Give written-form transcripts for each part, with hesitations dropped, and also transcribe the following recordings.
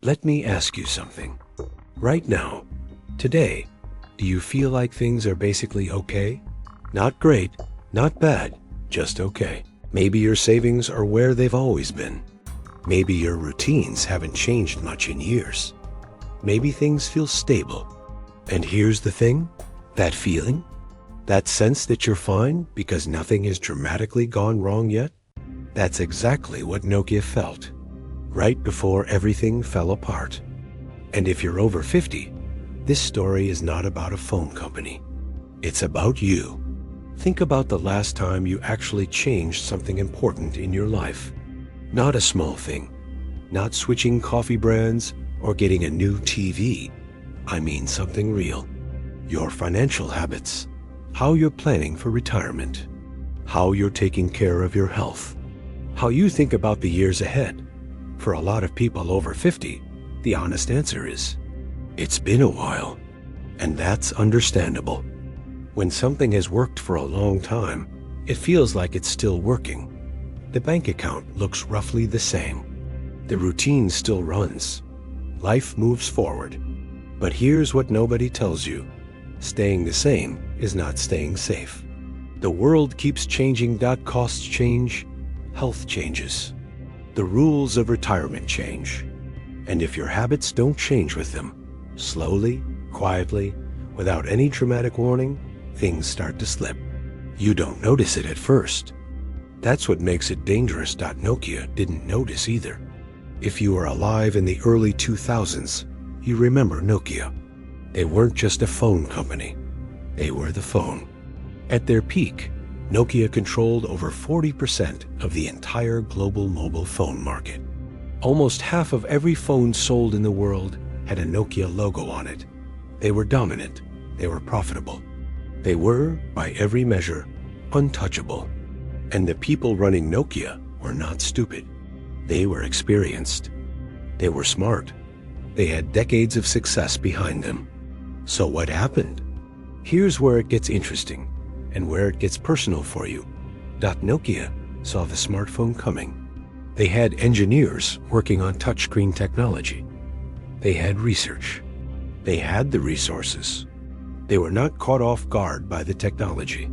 Let me ask you something. Right now, today, do you feel like things are basically okay? Not great, not bad, just okay. Maybe your savings are where they've always been. Maybe your routines haven't changed much in years. Maybe things feel stable. And here's the thing, that feeling, that sense that you're fine because nothing has dramatically gone wrong yet, that's exactly what Nokia felt, right before everything fell apart. And if you're over 50, this story is not about a phone company. It's about you. Think about the last time you actually changed something important in your life. Not a small thing, not switching coffee brands or getting a new TV. I mean something real. Your financial habits, how you're planning for retirement, how you're taking care of your health, how you think about the years ahead. For a lot of people over 50, the honest answer is, it's been a while, and that's understandable. When something has worked for a long time, it feels like it's still working. The bank account looks roughly the same. The routine still runs. Life moves forward. But here's what nobody tells you. Staying the same is not staying safe. The world keeps changing. Costs change, health changes. The rules of retirement change. And if your habits don't change with them, slowly, quietly, without any dramatic warning, things start to slip. You don't notice it at first. That's what makes it dangerous. Nokia didn't notice either. If you were alive in the early 2000s, you remember Nokia. They weren't just a phone company. They were the phone. At their peak, Nokia controlled over 40% of the entire global mobile phone market. Almost half of every phone sold in the world had a Nokia logo on it. They were dominant. They were profitable. They were, by every measure, untouchable. And the people running Nokia were not stupid. They were experienced. They were smart. They had decades of success behind them. So what happened? Here's where it gets interesting and where it gets personal for you. Nokia saw the smartphone coming. They had engineers working on touchscreen technology. They had research. They had the resources. They were not caught off guard by the technology.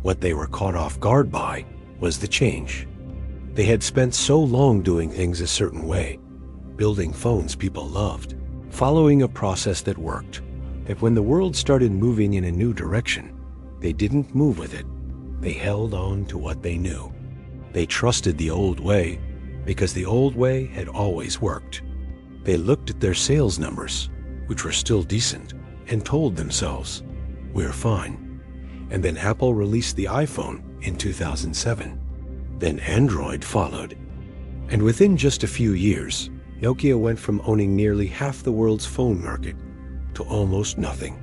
What they were caught off guard by was the change. They had spent so long doing things a certain way, building phones people loved, following a process that worked, that when the world started moving in a new direction, they didn't move with it. They held on to what they knew. They trusted the old way because the old way had always worked. They looked at their sales numbers, which were still decent, and told themselves, we're fine. And then Apple released the iPhone in 2007. Then Android followed. And within just a few years, Nokia went from owning nearly half the world's phone market to almost nothing.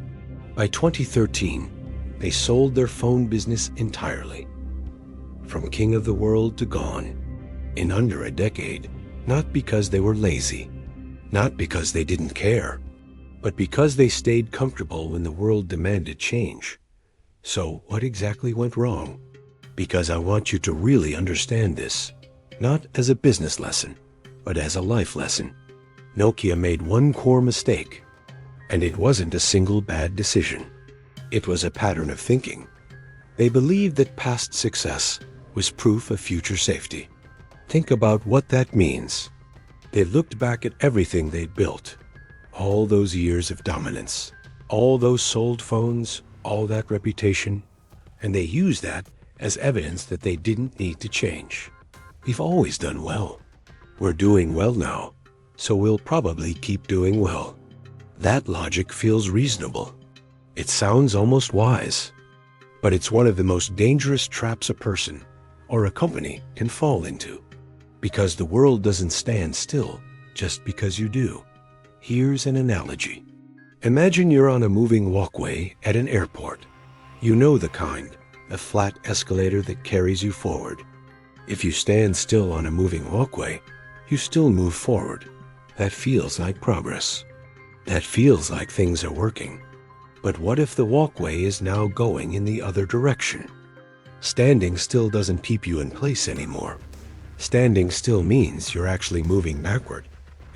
By 2013, they sold their phone business entirely. From king of the world to gone. In under a decade, not because they were lazy, not because they didn't care, but because they stayed comfortable when the world demanded change. So what exactly went wrong? Because I want you to really understand this, not as a business lesson, but as a life lesson. Nokia made one core mistake, and it wasn't a single bad decision. It was a pattern of thinking. They believed that past success was proof of future safety. Think about what that means. They looked back at everything they'd built, all those years of dominance, all those sold phones, all that reputation, and they used that as evidence that they didn't need to change. We've always done well. We're doing well now, so we'll probably keep doing well. That logic feels reasonable. It sounds almost wise, but it's one of the most dangerous traps a person or a company can fall into, because the world doesn't stand still just because you do. Here's an analogy. Imagine you're on a moving walkway at an airport. You know the kind, a flat escalator that carries you forward. If you stand still on a moving walkway, you still move forward. That feels like progress. That feels like things are working. But what if the walkway is now going in the other direction? Standing still doesn't keep you in place anymore. Standing still means you're actually moving backward.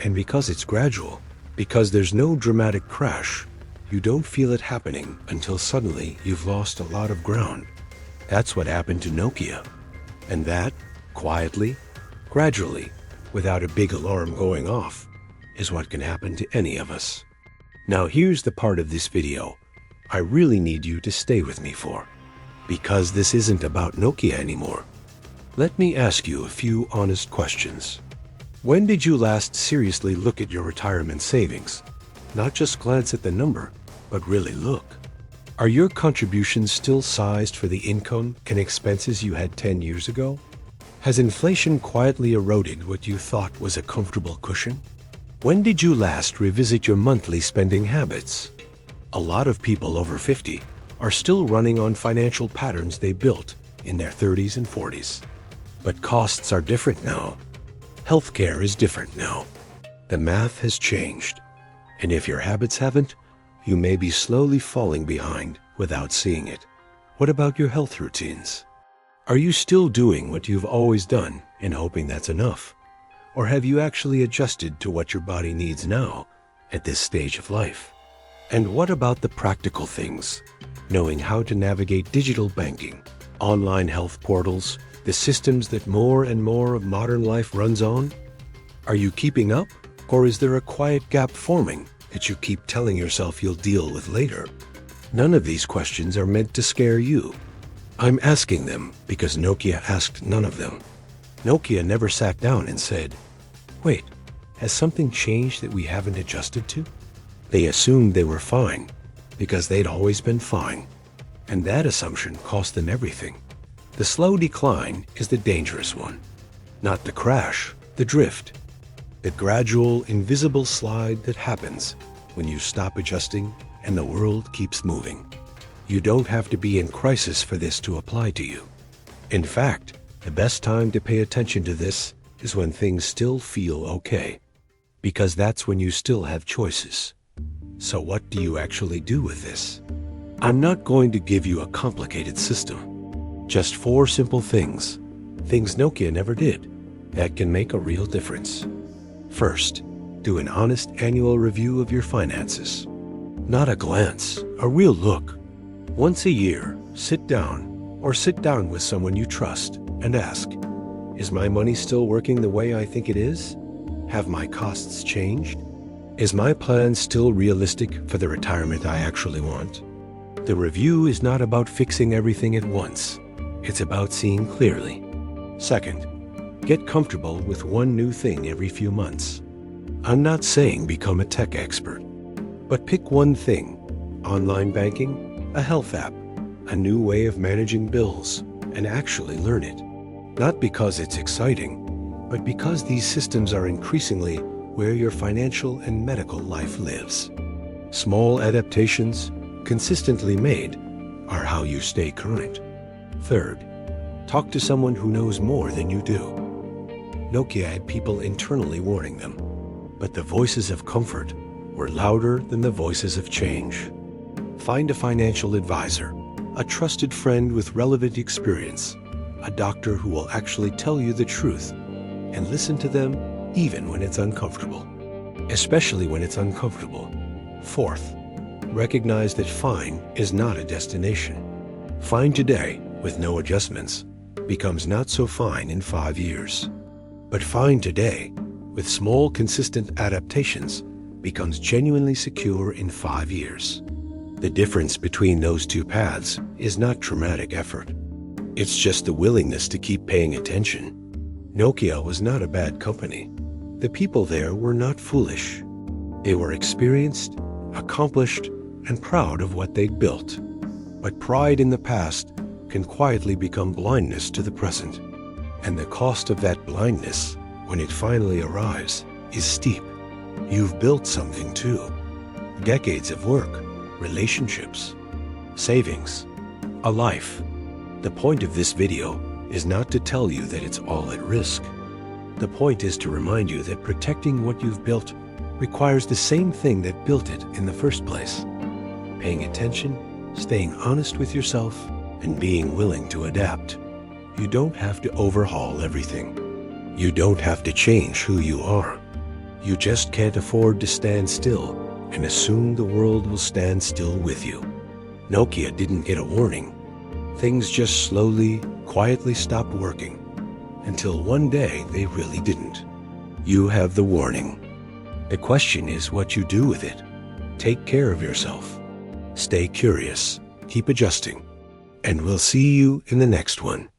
And because it's gradual, because there's no dramatic crash, you don't feel it happening until suddenly you've lost a lot of ground. That's what happened to Nokia. And that, quietly, gradually, without a big alarm going off, is what can happen to any of us. Now here's the part of this video I really need you to stay with me for, because this isn't about Nokia anymore. Let me ask you a few honest questions. When did you last seriously look at your retirement savings? Not just glance at the number, but really look. Are your contributions still sized for the income and expenses you had 10 years ago? Has inflation quietly eroded what you thought was a comfortable cushion? When did you last revisit your monthly spending habits? A lot of people over 50 are still running on financial patterns they built in their 30s and 40s. But costs are different now. Healthcare is different now. The math has changed. And if your habits haven't, you may be slowly falling behind without seeing it. What about your health routines? Are you still doing what you've always done and hoping that's enough? Or have you actually adjusted to what your body needs now at this stage of life? And what about the practical things? Knowing how to navigate digital banking, online health portals, the systems that more and more of modern life runs on? Are you keeping up? Or is there a quiet gap forming that you keep telling yourself you'll deal with later? None of these questions are meant to scare you. I'm asking them because Nokia asked none of them. Nokia never sat down and said, "Wait, has something changed that we haven't adjusted to?" They assumed they were fine because they'd always been fine. And that assumption cost them everything. The slow decline is the dangerous one, not the crash, the drift. The gradual, invisible slide that happens when you stop adjusting and the world keeps moving. You don't have to be in crisis for this to apply to you. In fact, the best time to pay attention to this is when things still feel okay, because that's when you still have choices. So what do you actually do with this? I'm not going to give you a complicated system. Just 4 simple things Nokia never did, that can make a real difference. First, do an honest annual review of your finances. Not a glance, a real look. Once a year, sit down with someone you trust and ask, is my money still working the way I think it is? Have my costs changed? Is my plan still realistic for the retirement I actually want? The review is not about fixing everything at once. It's about seeing clearly. Second, get comfortable with one new thing every few months. I'm not saying become a tech expert, but pick one thing: online banking, a health app, a new way of managing bills, and actually learn it. Not because it's exciting, but because these systems are increasingly where your financial and medical life lives. Small adaptations, consistently made, are how you stay current. Third, talk to someone who knows more than you do. Nokia had people internally warning them, but the voices of comfort were louder than the voices of change. Find a financial advisor, a trusted friend with relevant experience, a doctor who will actually tell you the truth, and listen to them even when it's uncomfortable, especially when it's uncomfortable. Fourth, recognize that fine is not a destination. Fine today, with no adjustments, becomes not so fine in 5 years. But fine today, with small, consistent adaptations, becomes genuinely secure in 5 years. The difference between those two paths is not traumatic effort. It's just the willingness to keep paying attention. Nokia was not a bad company. The people there were not foolish. They were experienced, accomplished, and proud of what they'd built. But pride in the past can quietly become blindness to the present. And the cost of that blindness, when it finally arrives, is steep. You've built something too. Decades of work, relationships, savings, a life. The point of this video is not to tell you that it's all at risk. The point is to remind you that protecting what you've built requires the same thing that built it in the first place: paying attention, staying honest with yourself, and being willing to adapt. You don't have to overhaul everything. You don't have to change who you are. You just can't afford to stand still and assume the world will stand still with you. Nokia didn't get a warning. Things just slowly, quietly stopped working until one day they really didn't. You have the warning. The question is what you do with it. Take care of yourself. Stay curious, keep adjusting, and we'll see you in the next one.